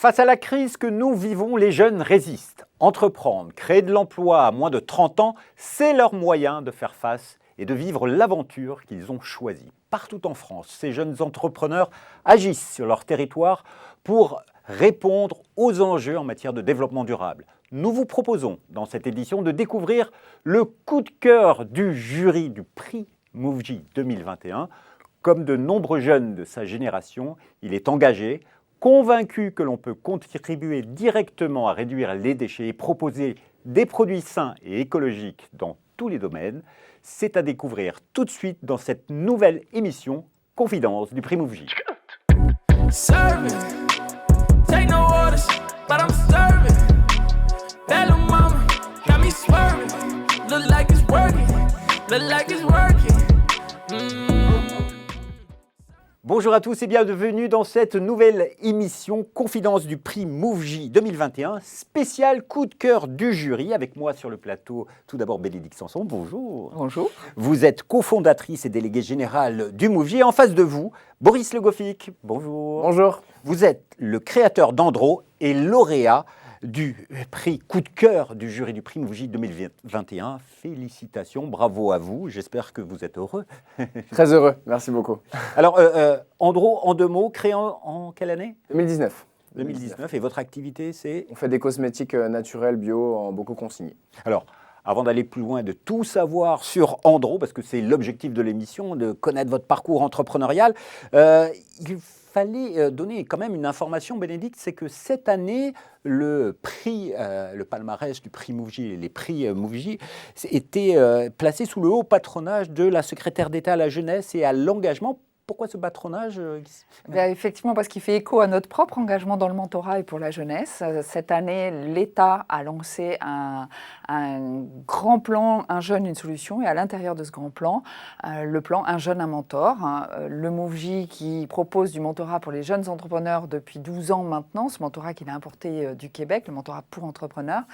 Face à la crise que nous vivons, les jeunes résistent. Entreprendre, créer de l'emploi à moins de 30 ans, c'est leur moyen de faire face et de vivre l'aventure qu'ils ont choisie. Partout en France, ces jeunes entrepreneurs agissent sur leur territoire pour répondre aux enjeux en matière de développement durable. Nous vous proposons dans cette édition de découvrir le coup de cœur du jury du prix MoveJ 2021. Comme de nombreux jeunes de sa génération, il est engagé, convaincu que l'on peut contribuer directement à réduire les déchets et proposer des produits sains et écologiques dans tous les domaines. C'est à découvrir tout de suite dans cette nouvelle émission Confidence du prix MoveJ. Bonjour à tous et bienvenue dans cette nouvelle émission Confidence du prix MoveJ 2021, spécial coup de cœur du jury. Avec moi sur le plateau, tout d'abord Bénédicte Sanson, bonjour. Bonjour. Vous êtes cofondatrice et déléguée générale du MoveJ. Et en face de vous, Boris Le Goffik, bonjour. Bonjour. Vous êtes le créateur d'Andro et lauréat du prix coup de cœur du jury du prix MoveJ 2021. Félicitations, bravo à vous. J'espère que vous êtes heureux. Très heureux, merci beaucoup. Alors, Andro, en deux mots, créé en quelle année ? 2019. 2019. Et votre activité, c'est ? On fait des cosmétiques naturels, bio, en beaucoup consignés. Alors, avant d'aller plus loin, de tout savoir sur Andro, parce que c'est l'objectif de l'émission, de connaître votre parcours entrepreneurial, il fallait donner quand même une information, Bénédicte, c'est que cette année, le prix, le palmarès du prix MoveJ et les prix MoveJ étaient placés sous le haut patronage de la secrétaire d'État à la jeunesse et à l'engagement. Pourquoi ce patronage ? Effectivement, parce qu'il fait écho à notre propre engagement dans le mentorat et pour la jeunesse. Cette année, l'État a lancé un grand plan, un jeune, une solution. Et à l'intérieur de ce grand plan, le plan Un jeune, un mentor. Le MoveJ qui propose du mentorat pour les jeunes entrepreneurs depuis 12 ans maintenant, ce mentorat qu'il a importé du Québec, le mentorat pour entrepreneurs,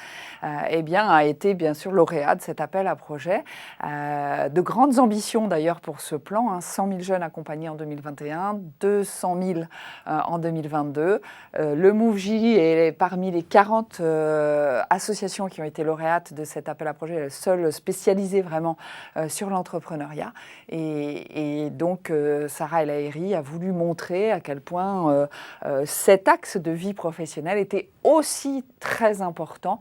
a été bien sûr lauréat de cet appel à projet. De grandes ambitions d'ailleurs pour ce plan, 100 000 jeunes accompagnés en 2021, 200 000 en 2022. Le MoveJ est parmi les 40 associations qui ont été lauréates de cet appel à projet, la seule spécialisée vraiment sur l'entrepreneuriat. Et donc, Sarah El Haïry a voulu montrer à quel point cet axe de vie professionnelle était aussi très important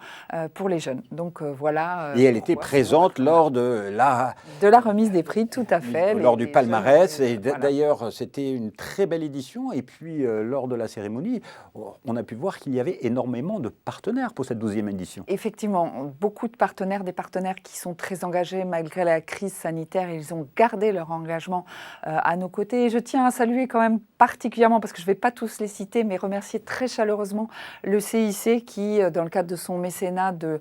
pour les jeunes. Donc voilà. Et elle était présente lors de la remise des prix, tout à fait. Lors du palmarès. Jeunes, et d'ailleurs, c'était une très belle édition. Et puis, lors de la cérémonie, on a pu voir qu'il y avait énormément de partenaires pour cette 12e édition. Effectivement, beaucoup de partenaires, des partenaires qui sont très engagés malgré la crise sanitaire. Ils ont gardé leur engagement à nos côtés. Et je tiens à saluer quand même particulièrement, parce que je ne vais pas tous les citer, mais remercier très chaleureusement le CIC qui, dans le cadre de son mécénat de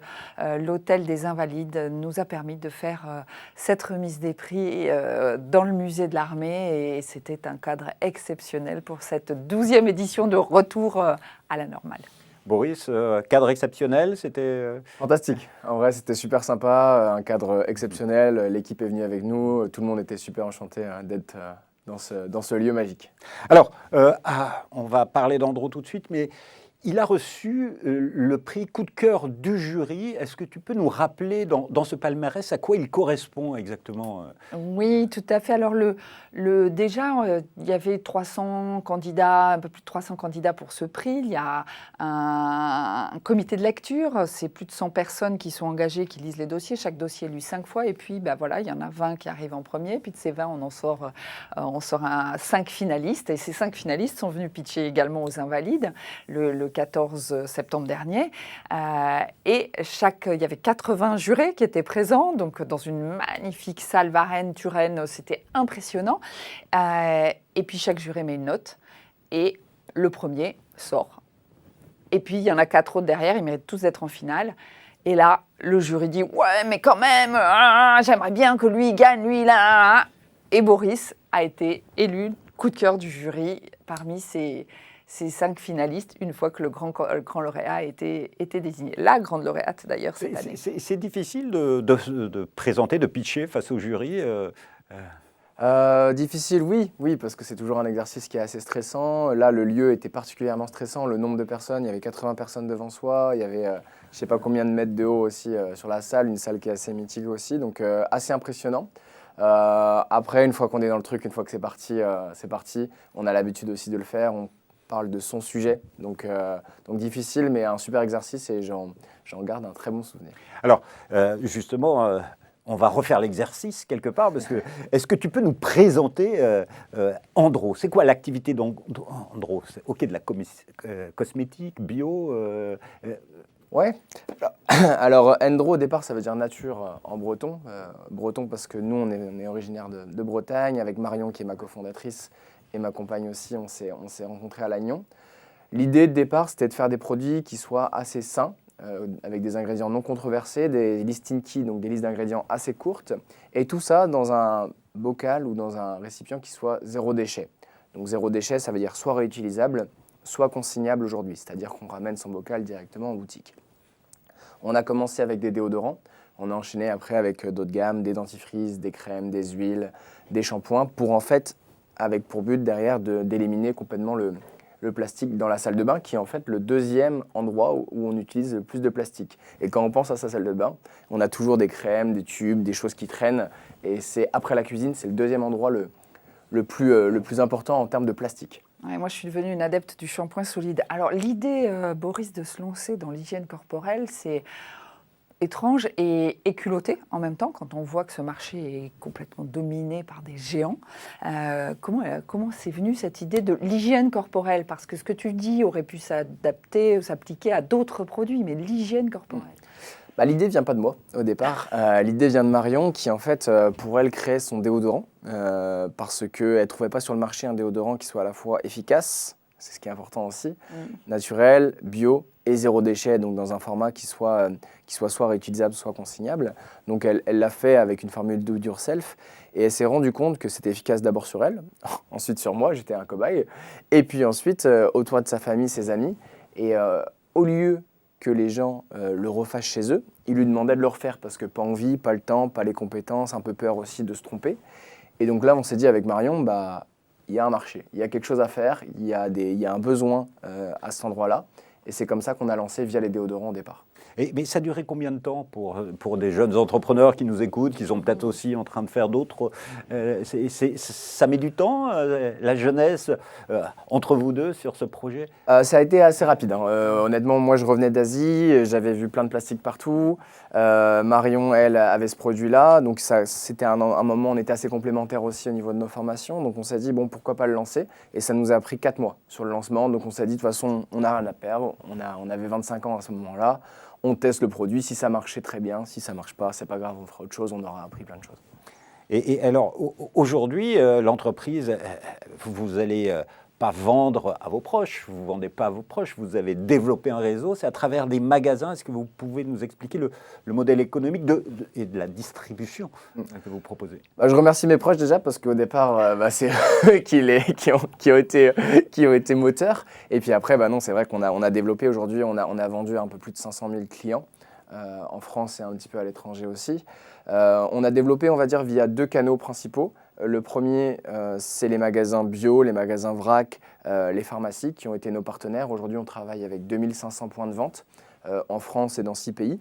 l'Hôtel des Invalides, nous a permis de faire cette remise des prix dans le musée de l'Armée. Et c'était un cadre exceptionnel pour cette 12e édition de retour à la normale. Boris, cadre exceptionnel, c'était... Fantastique. En vrai, c'était super sympa, un cadre exceptionnel. L'équipe est venue avec nous. Tout le monde était super enchanté d'être dans ce lieu magique. Alors, on va parler d'Andro tout de suite, mais il a reçu le prix coup de cœur du jury. Est-ce que tu peux nous rappeler dans ce palmarès à quoi il correspond exactement ? Oui, tout à fait. Alors, déjà, il y avait 300 candidats, un peu plus de 300 candidats pour ce prix. Il y a un comité de lecture. C'est plus de 100 personnes qui sont engagées, qui lisent les dossiers. Chaque dossier est lu 5 fois. Et puis, il y en a 20 qui arrivent en premier. Puis de ces 20, on sort 5 finalistes. Et ces 5 finalistes sont venus pitcher également aux Invalides le 14 septembre dernier. Et il y avait 80 jurés qui étaient présents, donc dans une magnifique salle Varennes-Turenne, c'était impressionnant. Et puis chaque juré met une note, et le premier sort. Et puis il y en a 4 autres derrière, ils méritent tous d'être en finale. Et là, le jury dit « Ouais, mais quand même, j'aimerais bien que lui gagne, lui, là !» Et Boris a été élu coup de cœur du jury parmi ces 5 finalistes, une fois que le grand lauréat a été désigné. La grande lauréate, d'ailleurs, cette année. C'est difficile de présenter, de pitcher face au jury. Difficile, oui, parce que c'est toujours un exercice qui est assez stressant. Là, le lieu était particulièrement stressant. Le nombre de personnes, il y avait 80 personnes devant soi. Il y avait, je ne sais pas combien de mètres de haut aussi sur la salle, une salle qui est assez mythique aussi, donc assez impressionnant. Après, une fois qu'on est dans le truc, une fois que c'est parti. On a l'habitude aussi de le faire. On parle de son sujet, donc difficile, mais un super exercice et j'en garde un très bon souvenir. Alors, justement, on va refaire l'exercice quelque part, parce que est-ce que tu peux nous présenter Andro? C'est quoi l'activité d'Andro? C'est OK, de la cosmétique, bio Ouais. Alors, Endro, au départ, ça veut dire nature en breton. Breton parce que nous, on est originaire de Bretagne, avec Marion, qui est ma cofondatrice, et ma compagne aussi, on s'est rencontrés à Lannion. L'idée de départ, c'était de faire des produits qui soient assez sains, avec des ingrédients non controversés, des listing key, donc des listes d'ingrédients assez courtes, et tout ça dans un bocal ou dans un récipient qui soit zéro déchet. Donc zéro déchet, ça veut dire soit réutilisable, soit consignable aujourd'hui, c'est-à-dire qu'on ramène son bocal directement en boutique. On a commencé avec des déodorants, on a enchaîné après avec d'autres gammes, des dentifrices, des crèmes, des huiles, des shampoings, pour en fait, avec pour but derrière d'éliminer complètement le plastique dans la salle de bain, qui est en fait le deuxième endroit où on utilise le plus de plastique. Et quand on pense à sa salle de bain, on a toujours des crèmes, des tubes, des choses qui traînent, et c'est après la cuisine, c'est le deuxième endroit le plus important en termes de plastique. Ouais, moi, je suis devenue une adepte du shampoing solide. Alors, l'idée, Boris, de se lancer dans l'hygiène corporelle, c'est étrange et culotté en même temps, quand on voit que ce marché est complètement dominé par des géants. Comment c'est venu cette idée de l'hygiène corporelle? Parce que ce que tu dis aurait pu s'adapter, s'appliquer à d'autres produits, mais l'hygiène corporelle. L'idée ne vient pas de moi au départ. L'idée vient de Marion qui, en fait, pour elle, créait son déodorant parce qu'elle ne trouvait pas sur le marché un déodorant qui soit à la fois efficace, c'est ce qui est important aussi, naturel, bio et zéro déchet, donc dans un format qui soit soit réutilisable, soit consignable. Donc elle l'a fait avec une formule do it yourself et elle s'est rendue compte que c'était efficace d'abord sur elle, ensuite sur moi, j'étais un cobaye, et puis ensuite autour de sa famille, ses amis. Et au lieu que les gens le refassent chez eux, ils lui demandaient de le refaire parce que pas envie, pas le temps, pas les compétences, un peu peur aussi de se tromper. Et donc là, on s'est dit avec Marion, il y a un marché, il y a quelque chose à faire, il y a un besoin à cet endroit-là. Et c'est comme ça qu'on a lancé via les déodorants au départ. Mais ça durait combien de temps pour des jeunes entrepreneurs qui nous écoutent, qui sont peut-être aussi en train de faire d'autres ça met du temps, la jeunesse, entre vous deux sur ce projet? Ça a été assez rapide. Honnêtement, moi, je revenais d'Asie, j'avais vu plein de plastique partout. Marion, elle, avait ce produit-là. Donc, c'était un moment, on était assez complémentaires aussi au niveau de nos formations. Donc, on s'est dit, bon, pourquoi pas le lancer? Et ça nous a pris 4 mois sur le lancement. Donc, on s'est dit, de toute façon, on n'a rien à perdre. On avait 25 ans à ce moment-là. On teste le produit, si ça marchait très bien, si ça ne marche pas, c'est pas grave, on fera autre chose, on aura appris plein de choses. Et alors, aujourd'hui, l'entreprise, vous allez pas vendre à vos proches, vous ne vendez pas à vos proches, vous avez développé un réseau, c'est à travers des magasins. Est-ce que vous pouvez nous expliquer le modèle économique et de la distribution que vous proposez? Je remercie mes proches déjà parce qu'au départ, c'est eux qui ont été moteurs. Et puis après, non, c'est vrai qu'on a développé aujourd'hui, on a vendu un peu plus de 500 000 clients en France et un petit peu à l'étranger aussi. On a développé, on va dire, via 2 canaux principaux. Le premier, c'est les magasins bio, les magasins vrac, les pharmacies qui ont été nos partenaires. Aujourd'hui, on travaille avec 2500 points de vente en France et dans 6 pays.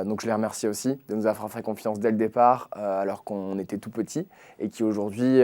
Donc je les remercie aussi de nous avoir fait confiance dès le départ alors qu'on était tout petit et qui aujourd'hui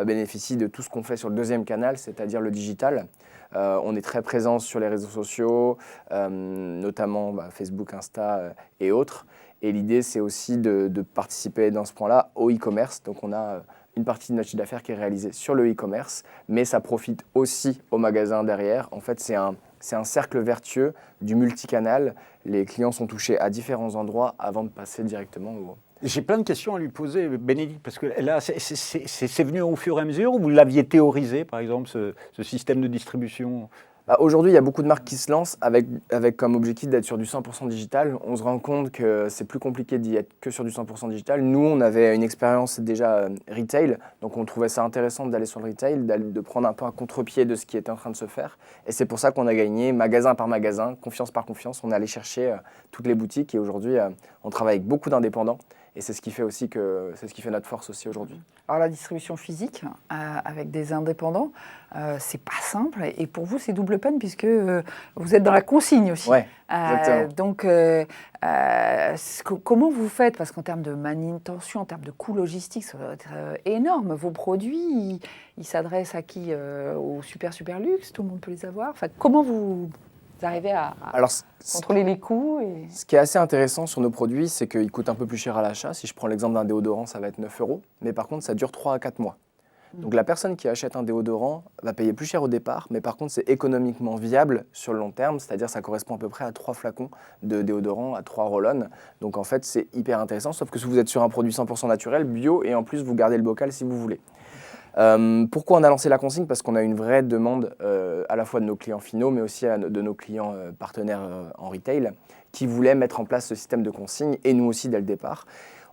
bénéficient de tout ce qu'on fait sur le deuxième canal, c'est-à-dire le digital. On est très présent sur les réseaux sociaux, notamment Facebook, Insta et autres. Et l'idée, c'est aussi de participer dans ce point-là au e-commerce. Donc on a une partie de notre chiffre d'affaires qui est réalisée sur le e-commerce, mais ça profite aussi au magasin derrière. En fait, c'est un cercle vertueux du multicanal. Les clients sont touchés à différents endroits avant de passer directement au... J'ai plein de questions à lui poser, Bénédicte, parce que là, c'est venu au fur et à mesure, ou vous l'aviez théorisé, par exemple, ce système de distribution? Aujourd'hui, il y a beaucoup de marques qui se lancent avec comme objectif d'être sur du 100% digital. On se rend compte que c'est plus compliqué d'y être que sur du 100% digital. Nous, on avait une expérience déjà retail, donc on trouvait ça intéressant d'aller sur le retail, de prendre un peu un contre-pied de ce qui était en train de se faire. Et c'est pour ça qu'on a gagné magasin par magasin, confiance par confiance. On est allé chercher toutes les boutiques et aujourd'hui, on travaille avec beaucoup d'indépendants Et c'est ce qui fait aussi c'est ce qui fait notre force aussi aujourd'hui. Alors la distribution physique avec des indépendants, c'est pas simple. Et pour vous, c'est double peine puisque vous êtes dans la consigne aussi. Ouais, exactement. Donc, comment vous faites? Parce qu'en termes de manutention, en termes de coûts logistiques, ça doit être énorme. Vos produits, ils s'adressent à qui? Au super luxe, tout le monde peut les avoir. Enfin, comment vous arrivez à Alors, contrôler les coûts ce qui est assez intéressant sur nos produits, c'est qu'ils coûtent un peu plus cher à l'achat. Si je prends l'exemple d'un déodorant, ça va être 9 €. Mais par contre, ça dure 3 à 4 mois. Donc la personne qui achète un déodorant va payer plus cher au départ, mais par contre c'est économiquement viable sur le long terme, c'est-à-dire ça correspond à peu près à 3 flacons de déodorant, à 3 roll-on. Donc en fait c'est hyper intéressant, sauf que si vous êtes sur un produit 100% naturel, bio, et en plus vous gardez le bocal si vous voulez. Pourquoi on a lancé la consigne? Parce qu'on a une vraie demande à la fois de nos clients finaux, mais aussi de nos clients partenaires en retail, qui voulaient mettre en place ce système de consigne, et nous aussi dès le départ.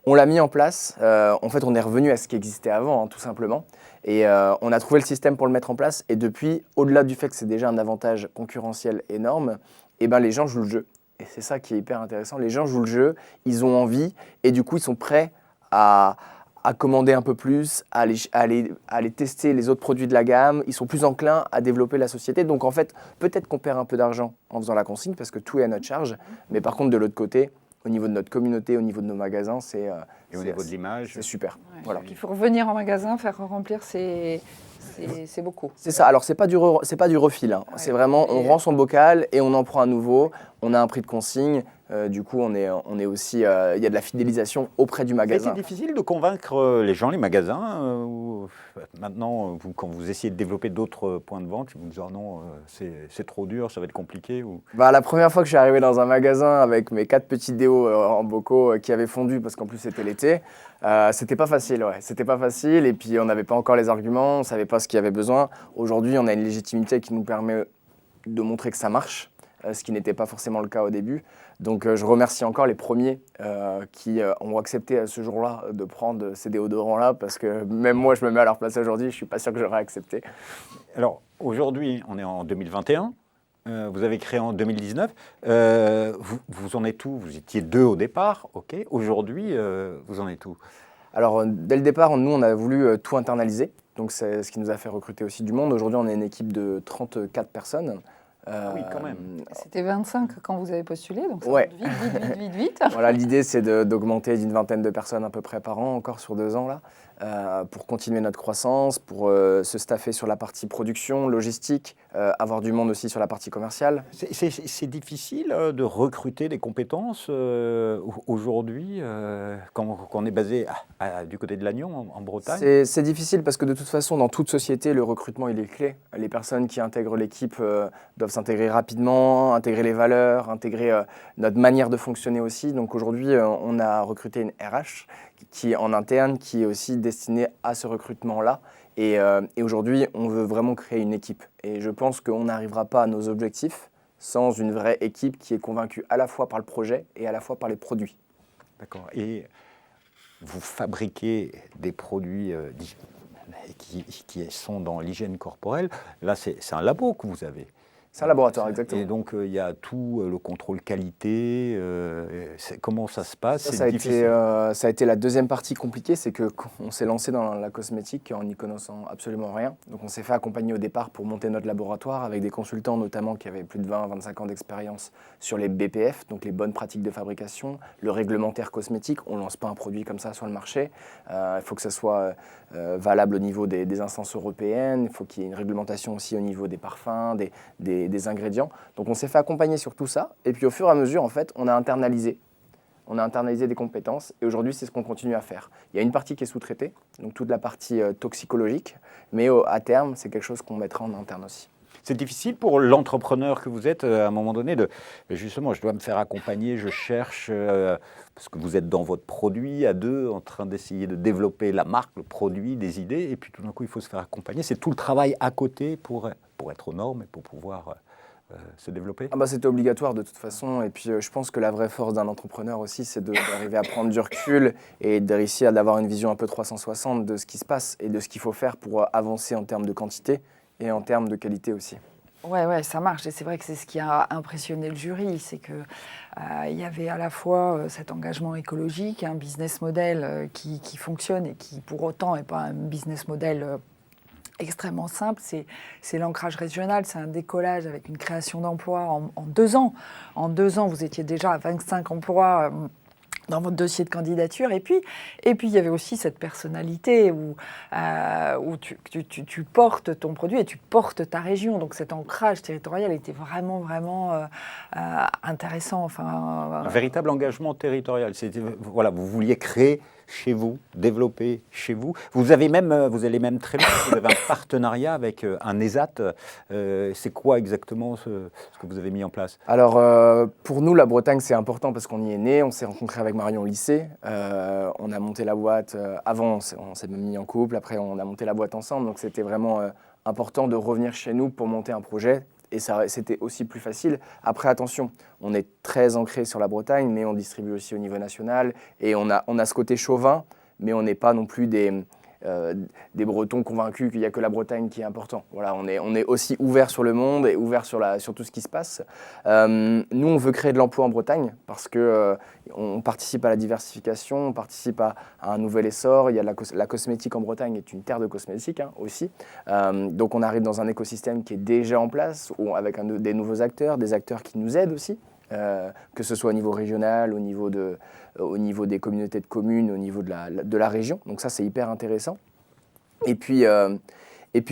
On l'a mis en place, en fait on est revenu à ce qui existait avant, tout simplement. Et on a trouvé le système pour le mettre en place. Et depuis, au-delà du fait que c'est déjà un avantage concurrentiel énorme, eh ben, les gens jouent le jeu. Et c'est ça qui est hyper intéressant. Les gens jouent le jeu, ils ont envie, et du coup, ils sont prêts à commander un peu plus, à aller tester les autres produits de la gamme. Ils sont plus enclins à développer la société. Donc en fait, peut-être qu'on perd un peu d'argent en faisant la consigne, parce que tout est à notre charge. Mais par contre, de l'autre côté, au niveau de notre communauté, au niveau de nos magasins, Et au niveau de l'image, c'est super. Ouais, Voilà. il faut revenir en magasin, faire remplir c'est beaucoup. C'est ça. Alors c'est pas du refill. Hein. Ouais. C'est vraiment on rend son bocal et on en prend un nouveau. On a un prix de consigne. Du coup on est aussi il y a de la fidélisation auprès du ça a été magasin. difficile de convaincre les gens, les magasins. Maintenant, quand vous essayez de développer d'autres points de vente, ils vous disent oh non, c'est trop dur, ça va être compliqué. Ou... Bah, la première fois que je suis arrivé dans un magasin avec mes 4 petits déos en bocaux qui avaient fondu parce qu'en plus c'était l'été, c'était pas facile. Ouais. C'était pas facile et puis on n'avait pas encore les arguments, on savait pas ce qu'il y avait besoin. Aujourd'hui, on a une légitimité qui nous permet de montrer que ça marche. Ce qui n'était pas forcément le cas au début. Donc je remercie encore les premiers qui ont accepté ce jour-là de prendre ces déodorants-là, parce que même moi, je me mets à leur place aujourd'hui, je ne suis pas sûr que j'aurais accepté. Alors aujourd'hui, on est en 2021, vous avez créé en 2019, vous en êtes où? Vous étiez 2 au départ, ok. Aujourd'hui, vous en êtes où? Alors dès le départ, nous, on a voulu tout internaliser, donc c'est ce qui nous a fait recruter aussi du monde. Aujourd'hui, on est une équipe de 34 personnes. Oui, quand même. C'était 25 quand vous avez postulé, donc ça Ouais. monte vite. Voilà, l'idée, c'est d'augmenter d'une vingtaine de personnes à peu près par an, encore sur 2 ans, là, pour continuer notre croissance, pour se staffer sur la partie production, logistique, avoir du monde aussi sur la partie commerciale. C'est difficile de recruter des compétences aujourd'hui quand on est basé du côté de Lannion, en Bretagne. C'est difficile parce que de toute façon, dans toute société, le recrutement, il est clé. Les personnes qui intègrent l'équipe doivent s'intégrer rapidement, intégrer les valeurs, intégrer notre manière de fonctionner aussi. Donc aujourd'hui, on a recruté une RH qui est en interne, qui est aussi destinée à ce recrutement-là. Et aujourd'hui, on veut vraiment créer une équipe. Et je pense qu'on n'arrivera pas à nos objectifs sans une vraie équipe qui est convaincue à la fois par le projet et à la fois par les produits. D'accord. Et vous fabriquez des produits qui sont dans l'hygiène corporelle. Là, c'est un labo que vous avez. C'est un laboratoire, exactement. Et donc, il y a tout le contrôle qualité. Comment ça se passe? Ça a été la deuxième partie compliquée, c'est qu'on s'est lancé dans la cosmétique en n'y connaissant absolument rien. Donc on s'est fait accompagner au départ pour monter notre laboratoire avec des consultants notamment qui avaient plus de 20-25 ans d'expérience sur les BPF, donc les bonnes pratiques de fabrication, le réglementaire cosmétique. On ne lance pas un produit comme ça sur le marché. Il faut que ça soit valable au niveau des instances européennes. Il faut qu'il y ait une réglementation aussi au niveau des parfums, des ingrédients. Donc on s'est fait accompagner sur tout ça. Et puis au fur et à mesure, en fait, on a internalisé des compétences et aujourd'hui, c'est ce qu'on continue à faire. Il y a une partie qui est sous-traitée, donc toute la partie toxicologique, mais à terme, c'est quelque chose qu'on mettra en interne aussi. C'est difficile pour l'entrepreneur que vous êtes, à un moment donné, justement, je dois me faire accompagner, je cherche, parce que vous êtes dans votre produit à deux, en train d'essayer de développer la marque, le produit, des idées, et puis tout d'un coup, il faut se faire accompagner. C'est tout le travail à côté pour être aux normes et pour pouvoir se développer. C'était obligatoire de toute façon, et puis je pense que la vraie force d'un entrepreneur aussi, c'est d'arriver à prendre du recul et de réussir d'avoir une vision un peu 360 de ce qui se passe et de ce qu'il faut faire pour avancer en termes de quantité et en termes de qualité aussi. Ouais, ça marche. Et c'est vrai que c'est ce qui a impressionné le jury, c'est que il y avait à la fois cet engagement écologique, un business model qui fonctionne et qui pour autant n'est pas un business model extrêmement simple, c'est l'ancrage régional, c'est un décollage avec une création d'emplois en 2 ans. En 2 ans, vous étiez déjà à 25 emplois dans votre dossier de candidature. Et puis il y avait aussi cette personnalité où tu portes ton produit et tu portes ta région. Donc cet ancrage territorial était vraiment intéressant. Un véritable engagement territorial. Voilà, vous vouliez créer chez vous, développer chez vous. Vous allez même très loin. Vous avez un partenariat avec un ESAT. C'est quoi exactement ce que vous avez mis en place? Alors, pour nous, la Bretagne, c'est important parce qu'on y est né. On s'est rencontrés avec Marion au lycée. On a monté la boîte. Avant, on s'est même mis en couple. Après, on a monté la boîte ensemble. Donc, c'était vraiment important de revenir chez nous pour monter un projet. Et ça, c'était aussi plus facile. Après, attention, on est très ancré sur la Bretagne, mais on distribue aussi au niveau national. Et on a ce côté chauvin, mais on n'est pas non plus des Bretons convaincus qu'il n'y a que la Bretagne qui est important. Voilà, on est aussi ouvert sur le monde et ouvert sur tout ce qui se passe. Nous, on veut créer de l'emploi en Bretagne parce que on participe à la diversification, on participe à un nouvel essor. Il y a la cosmétique en Bretagne est une terre de cosmétique aussi. Donc on arrive dans un écosystème qui est déjà en place, avec des nouveaux acteurs, des acteurs qui nous aident aussi. Que ce soit au niveau régional, au niveau des communautés de communes, au niveau de la région. Donc ça, c'est hyper intéressant. Et puis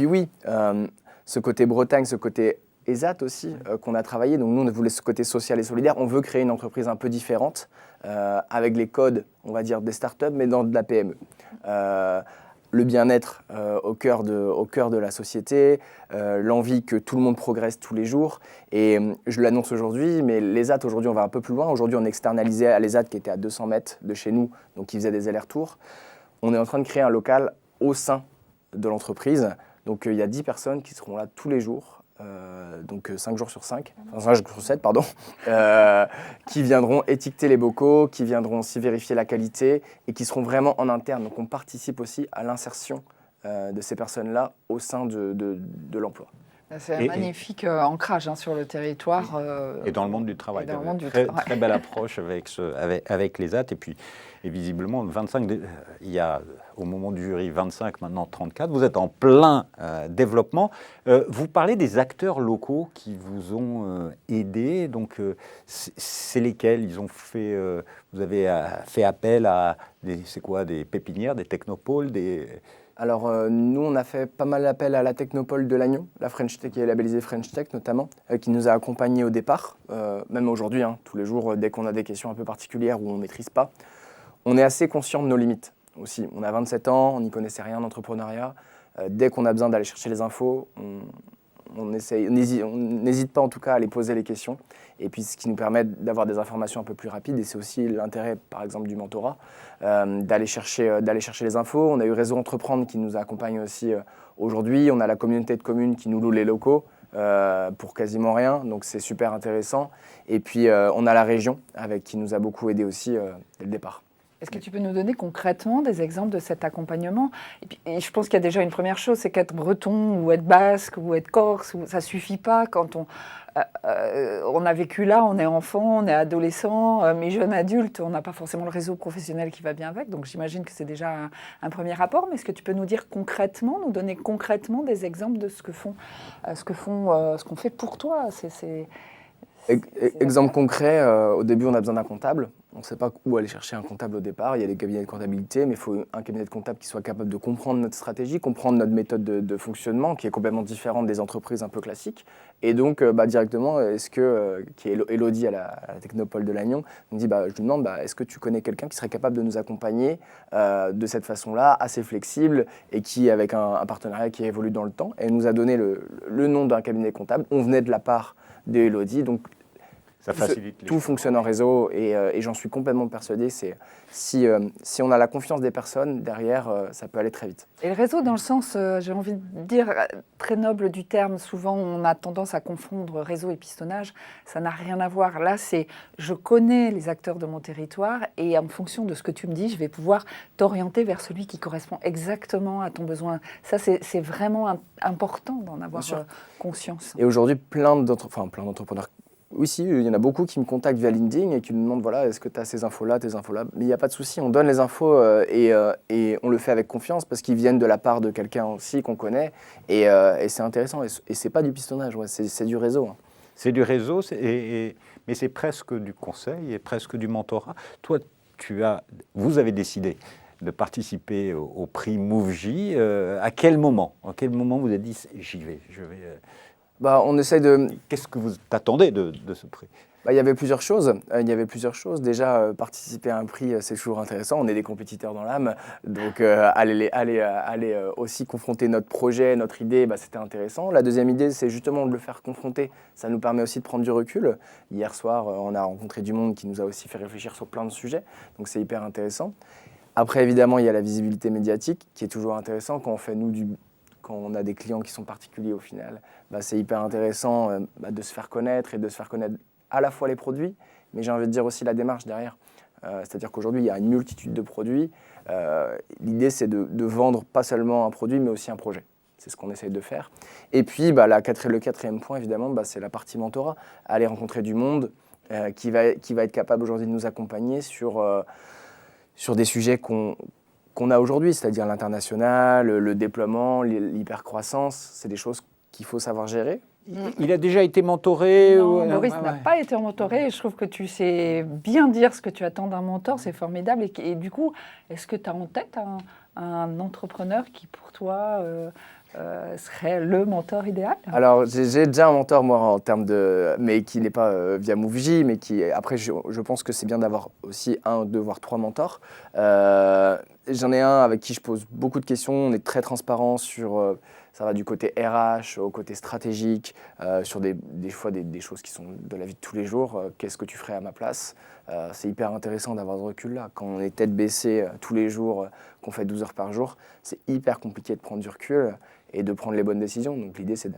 oui, ce côté Bretagne, ce côté ESAT aussi, qu'on a travaillé. Donc nous, on voulait ce côté social et solidaire. On veut créer une entreprise un peu différente, avec les codes, on va dire, des startups, mais dans de la PME. Le bien-être au cœur de la société, l'envie que tout le monde progresse tous les jours. Et je l'annonce aujourd'hui, mais l'ESAT, aujourd'hui, on va un peu plus loin. Aujourd'hui, on externalisait à l'ESAT qui était à 200 mètres de chez nous, donc qui faisait des allers-retours. On est en train de créer un local au sein de l'entreprise. Donc, il y a 10 personnes qui seront là tous les jours. Donc 5 jours sur 5, enfin 5 jours sur 7, pardon, qui viendront étiqueter les bocaux, qui viendront aussi vérifier la qualité et qui seront vraiment en interne. Donc on participe aussi à l'insertion de ces personnes-là au sein de l'emploi. C'est un magnifique ancrage sur le territoire. Et dans le monde du travail. Très belle approche avec les AT. Et visiblement, 25, il y a au moment du jury 25, maintenant 34. Vous êtes en plein développement. Vous parlez des acteurs locaux qui vous ont aidé. Donc, c'est lesquels vous avez fait appel à des pépinières, des technopoles, Alors, nous, on a fait pas mal d'appels à la Technopole de Lannion, la French Tech, qui est labellisée French Tech notamment, qui nous a accompagnés au départ, même aujourd'hui, tous les jours, dès qu'on a des questions un peu particulières où on ne maîtrise pas. On est assez conscient de nos limites aussi. On a 27 ans, on n'y connaissait rien en entrepreneuriat. Dès qu'on a besoin d'aller chercher les infos, on n'hésite pas en tout cas à aller poser les questions. Et puis ce qui nous permet d'avoir des informations un peu plus rapides, et c'est aussi l'intérêt par exemple du mentorat, d'aller chercher les infos. On a eu Réseau Entreprendre qui nous accompagne aussi aujourd'hui. On a la communauté de communes qui nous loue les locaux pour quasiment rien, donc c'est super intéressant. Et puis on a la région qui nous a beaucoup aidé aussi dès le départ. Est-ce que tu peux nous donner concrètement des exemples de cet accompagnement ? Et je pense qu'il y a déjà une première chose, c'est qu'être breton ou être basque ou être corse, ça ne suffit pas quand on a vécu là, on est enfant, on est adolescent, mais jeune adulte, on n'a pas forcément le réseau professionnel qui va bien avec. Donc j'imagine que c'est déjà un premier rapport. Mais est-ce que tu peux nous dire concrètement, nous donner concrètement des exemples de ce qu'on fait pour toi ? Exemple concret, au début on a besoin d'un comptable. On ne sait pas où aller chercher un comptable au départ. Il y a des cabinets de comptabilité, mais il faut un cabinet de comptable qui soit capable de comprendre notre stratégie, comprendre notre méthode de fonctionnement, qui est complètement différente des entreprises un peu classiques. Et donc, directement, qui est Elodie à la Technopole de Lannion, je lui demande, est-ce que tu connais quelqu'un qui serait capable de nous accompagner de cette façon-là, assez flexible, et qui, avec un partenariat qui évolue dans le temps. Et elle nous a donné le nom d'un cabinet comptable. On venait de la part d'Elodie, donc Ça facilite les Tout choses. fonctionne en réseau et j'en suis complètement persuadé. Si on a la confiance des personnes, derrière, ça peut aller très vite. Et le réseau, dans le sens, j'ai envie de dire, très noble du terme, souvent on a tendance à confondre réseau et pistonnage. Ça n'a rien à voir. Là, c'est je connais les acteurs de mon territoire et en fonction de ce que tu me dis, je vais pouvoir t'orienter vers celui qui correspond exactement à ton besoin. Ça, c'est vraiment important d'en avoir conscience. Et aujourd'hui, plein d'entrepreneurs. Oui, si, il y en a beaucoup qui me contactent via LinkedIn et qui me demandent, voilà, est-ce que tu as ces infos-là, tes infos-là? Mais il n'y a pas de souci, on donne les infos et on le fait avec confiance parce qu'ils viennent de la part de quelqu'un aussi qu'on connaît et c'est intéressant. Et c'est pas du pistonnage, c'est du réseau. Hein. C'est du réseau, mais c'est presque du conseil et presque du mentorat. Toi, vous avez décidé de participer au prix MoveJ. À quel moment vous avez dit, j'y vais, On essaye de... Qu'est-ce que vous attendez de ce prix? Il y avait plusieurs choses. Déjà, participer à un prix, c'est toujours intéressant. On est des compétiteurs dans l'âme. Donc, aller aussi confronter notre projet, notre idée, c'était intéressant. La deuxième idée, c'est justement de le faire confronter. Ça nous permet aussi de prendre du recul. Hier soir, on a rencontré du monde qui nous a aussi fait réfléchir sur plein de sujets. Donc, c'est hyper intéressant. Après, évidemment, il y a la visibilité médiatique qui est toujours intéressant quand on fait, quand on a des clients qui sont particuliers au final. C'est hyper intéressant de se faire connaître et de se faire connaître à la fois les produits, mais j'ai envie de dire aussi la démarche derrière. C'est-à-dire qu'aujourd'hui, il y a une multitude de produits. L'idée, c'est de vendre pas seulement un produit, mais aussi un projet. C'est ce qu'on essaye de faire. Et puis, le quatrième point, évidemment, c'est la partie mentorat. Aller rencontrer du monde qui va être capable aujourd'hui de nous accompagner sur des sujets qu'on a aujourd'hui, c'est-à-dire l'international, le déploiement, l'hypercroissance. C'est des choses qu'il faut savoir gérer. Il a déjà été mentoré? Non, Boris n'a pas été mentoré et je trouve que tu sais bien dire ce que tu attends d'un mentor, c'est formidable. Et du coup, est-ce que tu as en tête un entrepreneur qui, pour toi, serait le mentor idéal? Alors, j'ai déjà un mentor, moi, en termes de... mais qui n'est pas via MoveJ, mais qui... Après, je pense que c'est bien d'avoir aussi 1, 2, voire 3 mentors. J'en ai un avec qui je pose beaucoup de questions. On est très transparent sur... ça va du côté RH au côté stratégique, sur des fois des choses qui sont de la vie de tous les jours. Qu'est-ce que tu ferais à ma place? C'est hyper intéressant d'avoir ce recul-là. Quand on est tête baissée tous les jours, qu'on fait 12 heures par jour, c'est hyper compliqué de prendre du recul et de prendre les bonnes décisions. Donc l'idée, c'est de...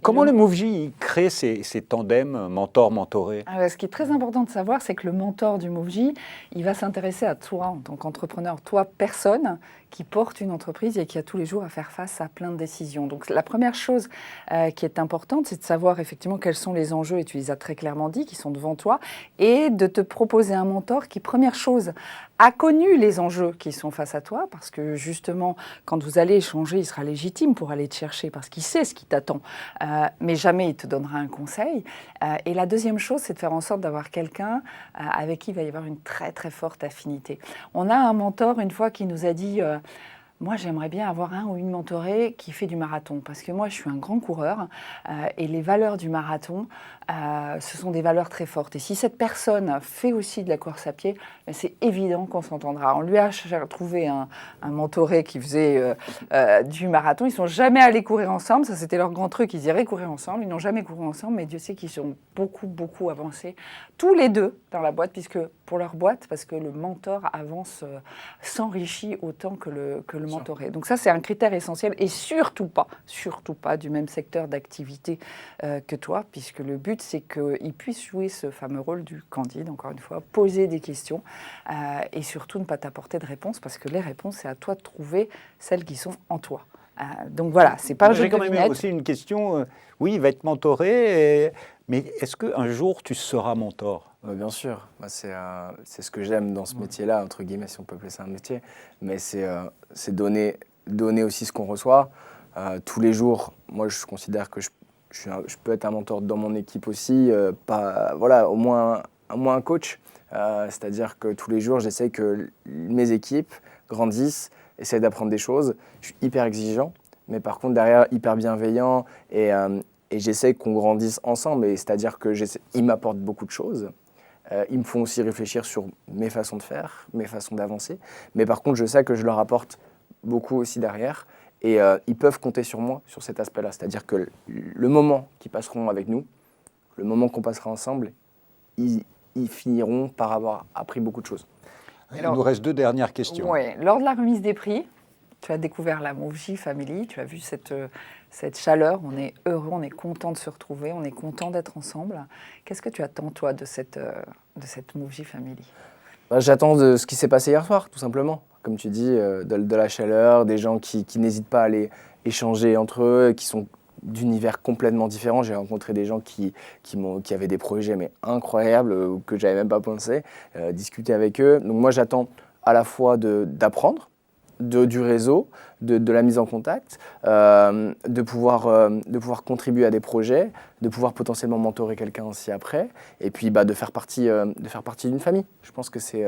Comment le MoveJ crée ces tandems mentor-mentoré? Ce qui est très important de savoir, c'est que le mentor du MoveJ, il va s'intéresser à toi en tant qu'entrepreneur, toi, personne qui porte une entreprise et qui a tous les jours à faire face à plein de décisions. Donc la première chose qui est importante, c'est de savoir effectivement quels sont les enjeux, et tu les as très clairement dit, qui sont devant toi, et de te proposer un mentor qui, première chose, a connu les enjeux qui sont face à toi, parce que justement, quand vous allez échanger, il sera légitime pour aller te chercher, parce qu'il sait ce qui t'attend, mais jamais il te donnera un conseil. Et la deuxième chose, c'est de faire en sorte d'avoir quelqu'un avec qui il va y avoir une très très forte affinité. On a un mentor, une fois, qui nous a dit... moi, j'aimerais bien avoir un ou une mentorée qui fait du marathon, parce que moi, je suis un grand coureur et les valeurs du marathon, ce sont des valeurs très fortes. Et si cette personne fait aussi de la course à pied, c'est évident qu'on s'entendra. On lui a trouvé un mentoré qui faisait du marathon. Ils ne sont jamais allés courir ensemble. Ça, c'était leur grand truc. Ils iraient courir ensemble. Ils n'ont jamais couru ensemble, mais Dieu sait qu'ils sont beaucoup, beaucoup avancés. Tous les deux dans la boîte, pour leur boîte, parce que le mentor avance, s'enrichit autant que le mentoré. Donc ça, c'est un critère essentiel et surtout pas du même secteur d'activité que toi, puisque le but, c'est qu'il puisse jouer ce fameux rôle du candide, encore une fois, poser des questions et surtout ne pas t'apporter de réponses, parce que les réponses, c'est à toi de trouver celles qui sont en toi. Donc voilà, c'est pas un jeu de devinette. J'ai quand même aussi une question. Oui, il va être mentoré, mais est-ce qu'un jour, tu seras mentor? Bien sûr, c'est ce que j'aime dans ce métier-là, entre guillemets, si on peut appeler ça un métier, mais c'est donner aussi ce qu'on reçoit. Tous les jours, moi je considère que je peux être un mentor dans mon équipe aussi, au moins un coach, c'est-à-dire que tous les jours j'essaie que mes équipes grandissent, essayent d'apprendre des choses. Je suis hyper exigeant, mais par contre derrière hyper bienveillant et j'essaie qu'on grandisse ensemble, c'est-à-dire qu'ils m'apportent beaucoup de choses. Ils me font aussi réfléchir sur mes façons de faire, mes façons d'avancer. Mais par contre, je sais que je leur apporte beaucoup aussi derrière. Et ils peuvent compter sur moi sur cet aspect-là. C'est-à-dire que le moment qu'ils passeront avec nous, le moment qu'on passera ensemble, ils finiront par avoir appris beaucoup de choses. Il nous reste 2 dernières questions. Oui, lors de la remise des prix, tu as découvert la Mouv'J Family, tu as vu cette chaleur, on est heureux, on est content de se retrouver, on est content d'être ensemble. Qu'est-ce que tu attends, toi, de cette Mouv'J Family ? J'attends de ce qui s'est passé hier soir, tout simplement. Comme tu dis, de la chaleur, des gens qui n'hésitent pas à aller échanger entre eux, qui sont d'univers complètement différents. J'ai rencontré des gens qui avaient des projets mais incroyables, que j'avais même pas pensé, discuter avec eux. Donc moi, j'attends à la fois d'apprendre, du réseau, de la mise en contact, de pouvoir contribuer à des projets, de pouvoir potentiellement mentorer quelqu'un aussi après, et puis de faire partie d'une famille. Je pense que c'est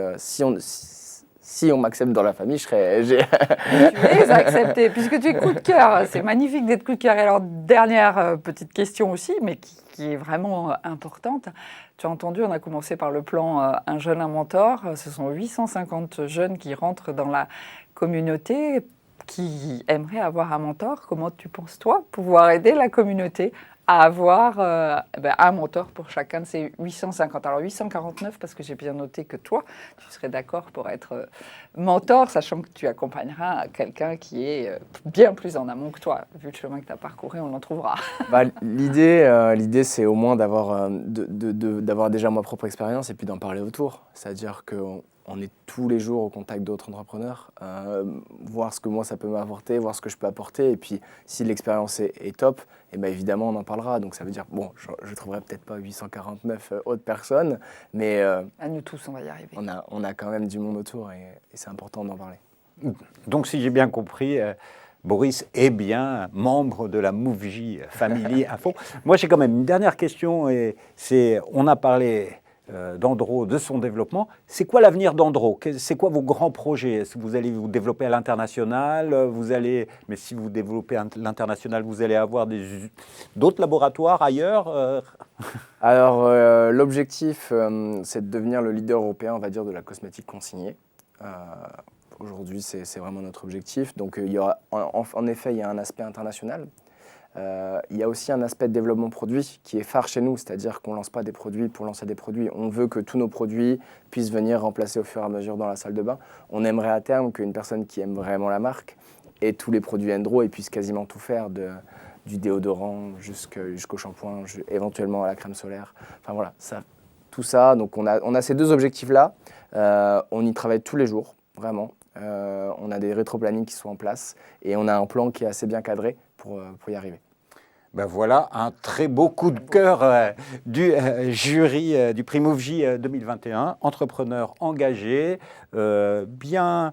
si on m'accepte dans la famille, Tu es accepté, puisque tu es coup de cœur. C'est magnifique d'être coup de cœur. Et alors, dernière petite question aussi, mais qui est vraiment importante. Tu as entendu, on a commencé par le plan Un jeune, un mentor. Ce sont 850 jeunes qui rentrent dans la communauté, qui aimeraient avoir un mentor. Comment tu penses, toi, pouvoir aider la communauté à avoir un mentor pour chacun de ces 850. Alors 849, parce que j'ai bien noté que toi, tu serais d'accord pour être mentor, sachant que tu accompagneras quelqu'un qui est bien plus en amont que toi. Vu le chemin que tu as parcouru, on en trouvera. L'idée, c'est au moins d'avoir déjà ma propre expérience et puis d'en parler autour. C'est-à-dire qu'on est tous les jours au contact d'autres entrepreneurs, voir ce que moi ça peut m'apporter, voir ce que je peux apporter, et puis si l'expérience est top, et évidemment on en parlera. Donc ça veut dire, bon, je ne trouverai peut-être pas 849 autres personnes, mais à nous tous, on va y arriver. On a quand même du monde autour et c'est important d'en parler. Donc si j'ai bien compris, Boris est bien membre de la Mouv'J Family à fond. Moi j'ai quand même une dernière question, et on a parlé d'Andro, de son développement. C'est quoi l'avenir d'Andro ? C'est quoi vos grands projets ? Est-ce que vous allez vous développer à l'international ? Mais si vous développez à l'international, vous allez avoir d'autres laboratoires ailleurs ? Alors, l'objectif, c'est de devenir le leader européen, on va dire, de la cosmétique consignée. Aujourd'hui, c'est vraiment notre objectif. Donc, il y aura, en effet, il y a un aspect international. Il y a aussi un aspect de développement produit qui est phare chez nous, c'est-à-dire qu'on ne lance pas des produits pour lancer des produits. On veut que tous nos produits puissent venir remplacer au fur et à mesure dans la salle de bain. On aimerait à terme qu'une personne qui aime vraiment la marque ait tous les produits Endro et puisse quasiment tout faire, du déodorant jusqu'au shampoing, éventuellement à la crème solaire. Enfin voilà, tout ça. Donc on a ces 2 objectifs-là. On y travaille tous les jours, vraiment. On a des rétro-plannings qui sont en place et on a un plan qui est assez bien cadré pour y arriver. Ben voilà un très beau coup de cœur du jury du prix Mouv'J 2021. Entrepreneur engagé, bien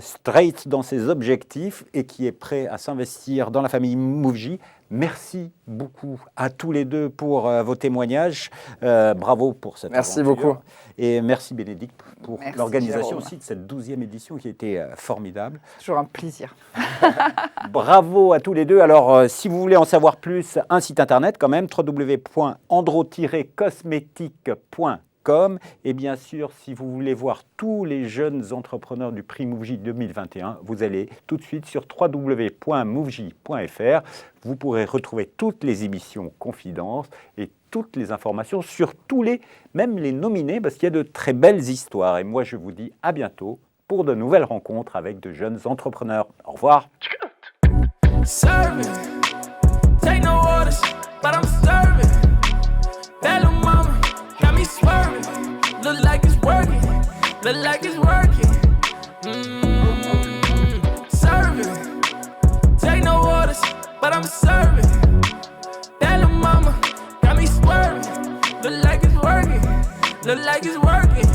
straight dans ses objectifs et qui est prêt à s'investir dans la famille Mouv'J. Merci beaucoup à tous les 2 pour vos témoignages. Bravo pour cette Merci aventure. Beaucoup. Et merci Bénédicte pour l'organisation Jérôme. aussi de cette 12e édition qui était formidable. Toujours un plaisir. Bravo à tous les 2. Alors, si vous voulez en savoir plus, un site internet quand même, www.andro-cosmétique.com. Et bien sûr, si vous voulez voir tous les jeunes entrepreneurs du prix Mouv'J 2021, vous allez tout de suite sur www.mouv'J.fr. Vous pourrez retrouver toutes les émissions Confidence et toutes les informations sur même les nominés, parce qu'il y a de très belles histoires. Et moi, je vous dis à bientôt pour de nouvelles rencontres avec de jeunes entrepreneurs. Au revoir. Look like it's working, look like it's working. Serving, take no orders, but I'm serving. That little mama got me swerving. Look like it's working, look like it's working.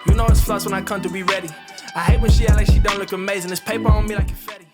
You know it's flux when I come to be ready. I hate when she act like she don't look amazing. There's paper on me like confetti.